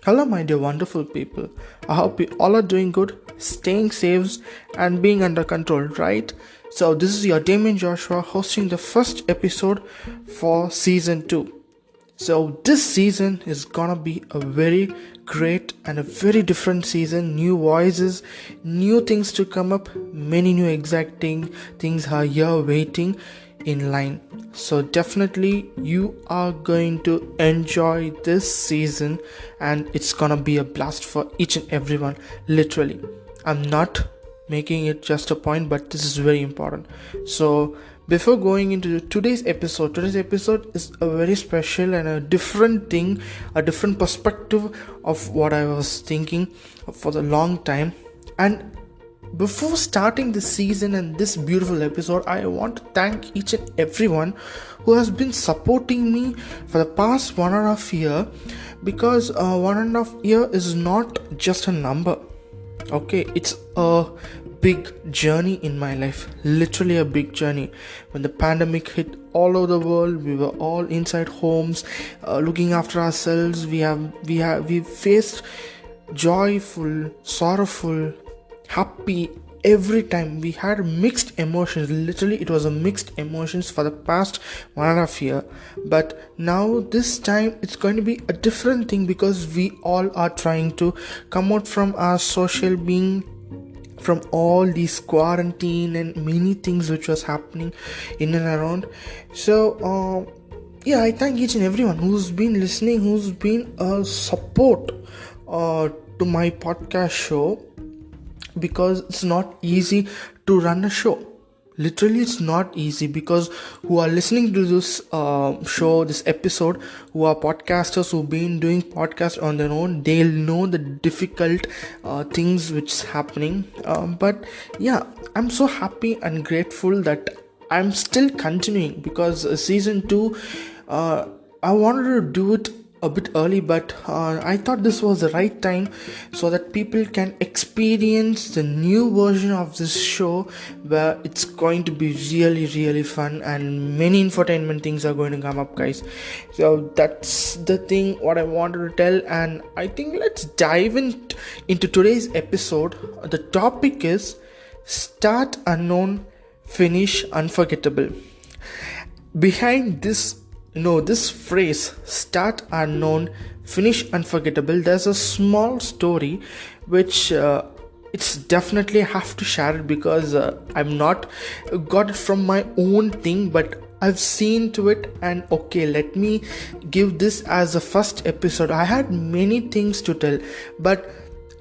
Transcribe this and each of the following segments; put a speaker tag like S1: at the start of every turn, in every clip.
S1: Hello, my dear wonderful people. I hope you all are doing good, staying safe, and being under control, right? So, this is your Damian Joshua hosting the first episode for season 2. So, this season is gonna be a very great and a very different season. New voices, new things to come up, many new exciting things are here waiting in line. So definitely you are going to enjoy this season and it's gonna be a blast for each and everyone. Literally, I'm not making it just a point, but this is very important. So before going into today's episode is a very special and a different thing, a different perspective of what I was thinking for the long time. And before starting this season and this beautiful episode, I want to thank each and everyone who has been supporting me for the past 1.5 years, because 1.5 years is not just a number. Okay, it's a big journey in my life, literally a big journey. When the pandemic hit all over the world, we were all inside homes, looking after ourselves. We faced joyful, sorrowful, happy. Every time we had mixed emotions. Literally, it was a mixed emotions for the past 1.5 years. But now this time it's going to be a different thing, because we all are trying to come out from our social being, from all these quarantine and many things which was happening in and around. So I thank each and everyone who's been listening, who's been a support to my podcast show, because it's not easy to run a show. Literally, it's not easy, because who are listening to this show, this episode, who are podcasters, who've been doing podcasts on their own, they'll know the difficult things which is happening. But I'm so happy and grateful that I'm still continuing, because season 2, I wanted to do it a bit early, but I thought this was the right time, so that people can experience the new version of this show, where it's going to be really, really fun and many infotainment things are going to come up, guys. So that's the thing what I wanted to tell, and I think let's dive into today's episode. The topic is start unknown, finish unforgettable. Behind this phrase, start unknown, finish unforgettable, there's a small story which it's definitely have to share it, because I'm not got it from my own thing, but I've seen to it. And okay, let me give this as a first episode. I had many things to tell, but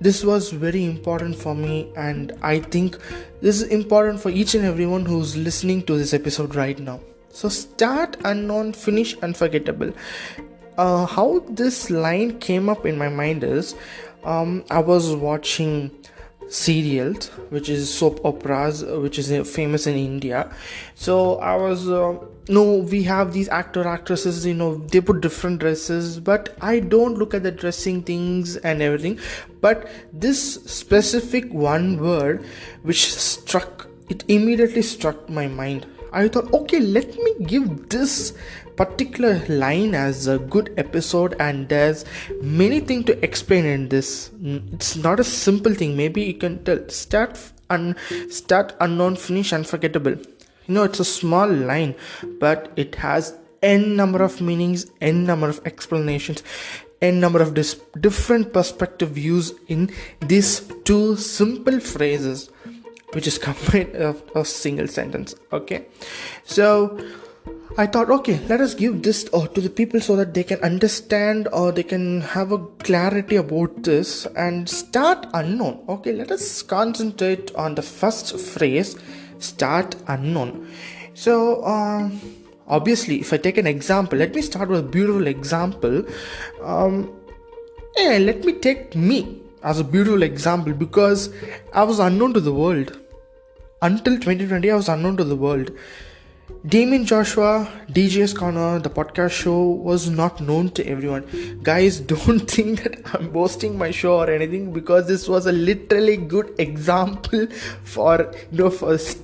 S1: this was very important for me, and I think this is important for each and everyone who's listening to this episode right now. So start unknown, finish unforgettable. How this line came up in my mind is, I was watching serials, which is soap operas, which is famous in India. So I was, we have these actresses, they put different dresses, but I don't look at the dressing things and everything. But this specific one word which immediately struck my mind. I thought, okay, let me give this particular line as a good episode, and there's many things to explain in this. It's not a simple thing. Maybe you can tell, start unknown, finish unforgettable. It's a small line, but it has n number of meanings, n number of explanations, n number of different perspective views in these two simple phrases, which is combined of a single sentence. Okay, so I thought, okay, let us give this to the people so that they can understand, or they can have a clarity about this. And start unknown. Okay, let us concentrate on the first phrase, start unknown. So obviously, if I take an example, let me start with a beautiful example. Let me take me as a beautiful example, because I was unknown to the world. Until 2020, I was unknown to the world. Damian Joshua, DJ's Corner, the podcast show was not known to everyone. Guys, don't think that I'm boasting my show or anything, because this was a literally good example for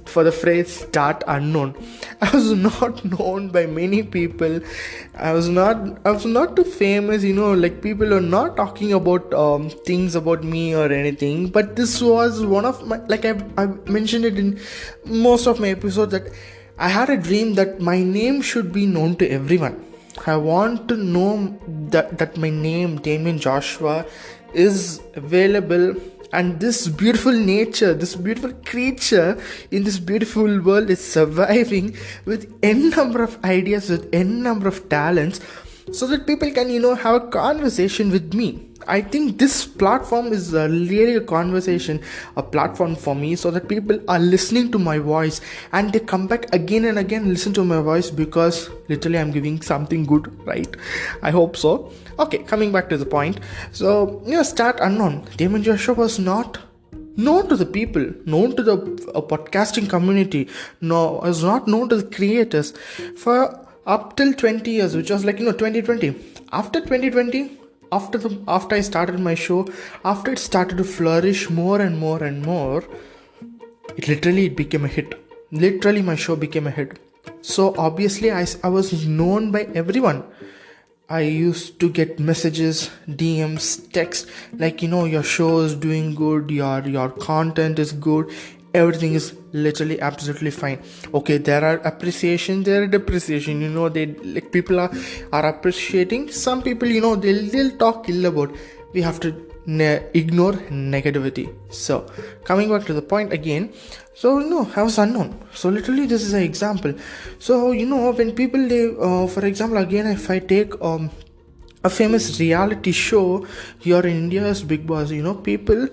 S1: for the phrase start unknown. I was not known by many people. I was not too famous, like people are not talking about things about me or anything. But this was one of my, like I've mentioned it in most of my episodes, that I had a dream that my name should be known to everyone. I want to know that my name, Damian Joshua, is available, and this beautiful nature, this beautiful creature in this beautiful world is surviving with n number of ideas, with n number of talents, so that people can, have a conversation with me. I think this platform is really a conversation, a platform for me, so that people are listening to my voice and they come back again and again, listen to my voice, because literally I'm giving something good, right? I hope so. Okay, coming back to the point. So, start unknown. Damian Joshua was not known to the people, known to the podcasting community, was not known to the creators for up till 20 years, which was 2020. After 2020, after I started my show, after it started to flourish more and more and more, it became a hit. Literally, my show became a hit. So obviously I was known by everyone. I used to get messages, DMs, texts, your show is doing good, your content is good, everything is literally absolutely fine. Okay, there are appreciation, there are depreciation, people are appreciating. Some people, they'll talk ill about. We have to ignore negativity. So coming back to the point again, so I was unknown. So literally this is an example. So when people, they for example, again, if I take a famous reality show here in India's Big Boss, people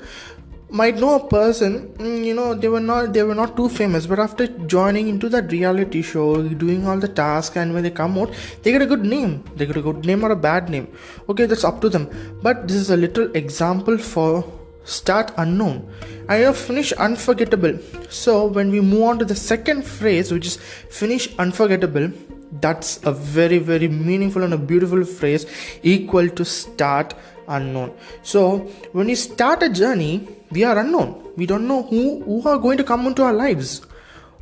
S1: might know a person, they were not too famous, but after joining into that reality show, doing all the tasks, and when they come out, they get a good name. They get a good name or a bad name. Okay, that's up to them. But this is a little example for start unknown and finish unforgettable. So when we move on to the second phrase, which is finish unforgettable, that's a very, very meaningful and a beautiful phrase, equal to start unknown. So when we start a journey, we are unknown. We don't know who are going to come into our lives,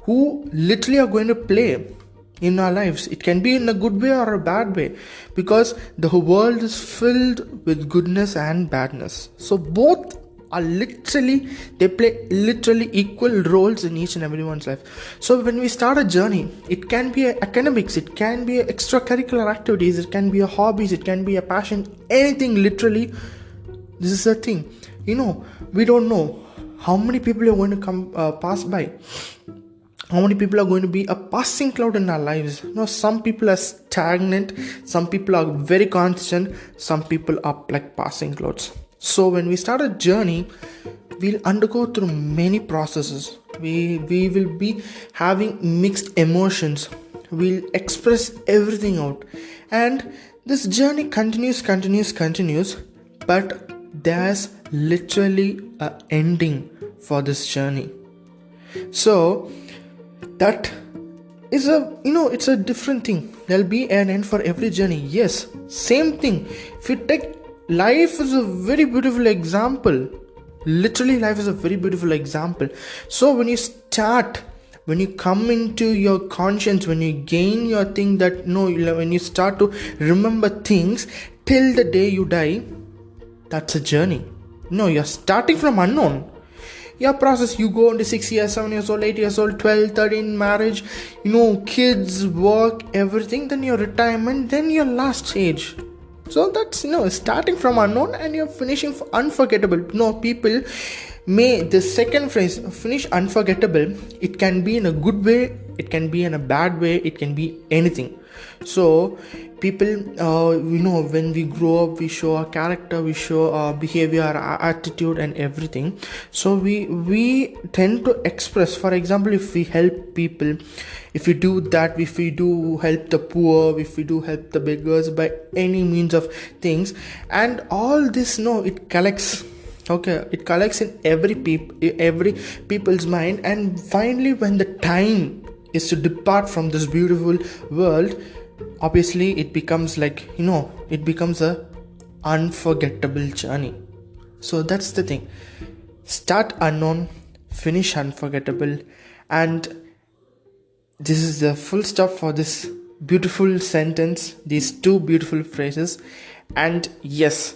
S1: who literally are going to play in our lives. It can be in a good way or a bad way, because the world is filled with goodness and badness. So both are they play literally equal roles in each and everyone's life. So when we start a journey, it can be academics, it can be extracurricular activities, it can be a hobbies, it can be a passion, anything. Literally, this is the thing. We don't know how many people are going to come pass by, how many people are going to be a passing cloud in our lives. Some people are stagnant, some people are very constant, some people are like passing clouds. So when we start a journey, we'll undergo through many processes. We will be having mixed emotions. We'll express everything out, and this journey continues, but there's literally an ending for this journey. So that is it's a different thing. There'll be an end for every journey. Yes, same thing. If you take life, is a very beautiful example. Literally, life is a very beautiful example. So when you come into your conscience, when you gain your thing, that when you start to remember things till the day you die, that's a journey. You're starting from unknown. Your process, you go into 6 years, 7 years old, 8 years old, 12, 13, marriage, kids, work, everything, then your retirement, then your last stage. So that's starting from unknown, and you're finishing unforgettable. People may, the second phrase, finish unforgettable, it can be in a good way, it can be in a bad way, it can be anything. So people, when we grow up, we show our character, we show our behavior, our attitude and everything. So we tend to express. For example, if we help people, if we do that, if we do help the poor, if we do help the beggars by any means of things, and all this, it collects. Okay, it collects in every people's mind, and finally when the time is to depart from this beautiful world, obviously it becomes like, it becomes a unforgettable journey. So that's the thing. Start unknown, finish unforgettable. And this is the full stop for this beautiful sentence, these two beautiful phrases. And yes,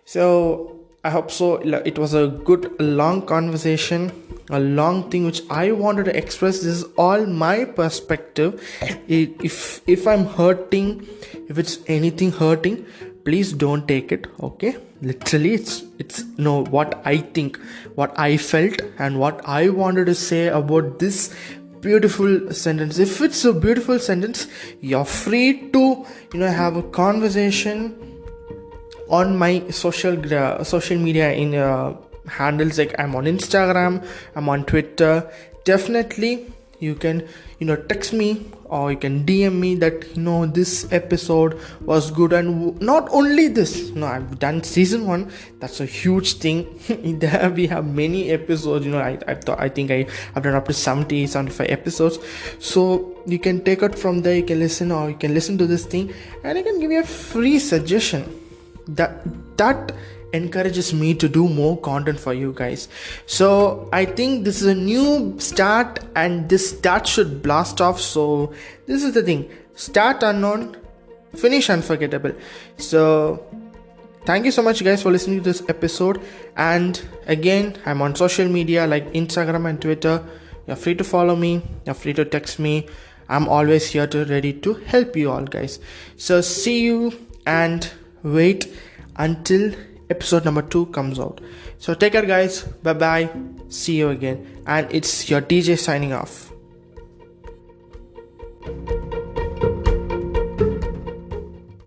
S1: so I hope so. It was a good long conversation, a long thing which I wanted to express. This is all my perspective. If I'm hurting, if it's anything hurting, please don't take it, okay? Literally, it's no, what I think, what I felt, and what I wanted to say about this beautiful sentence. If it's a beautiful sentence, you're free to have a conversation on my social media in handles, like I'm on Instagram, I'm on Twitter. Definitely you can text me, or you can DM me that this episode was good. And not only this, I've done season 1. That's a huge thing. There we have many episodes. I think I've done up to 75 episodes. So you can take it from there. You can listen, or you can listen to this thing, and you can give me a free suggestion. That encourages me to do more content for you guys. So I think this is a new start, and this start should blast off. So this is the thing: start unknown, finish unforgettable. So thank you so much guys for listening to this episode. And again, I'm on social media like Instagram and Twitter. You're free to follow me, you're free to text me. I'm always here to ready to help you all guys. So see you, and wait until episode number 2 comes out. So take care guys, bye bye, see you again, and it's your DJ signing off.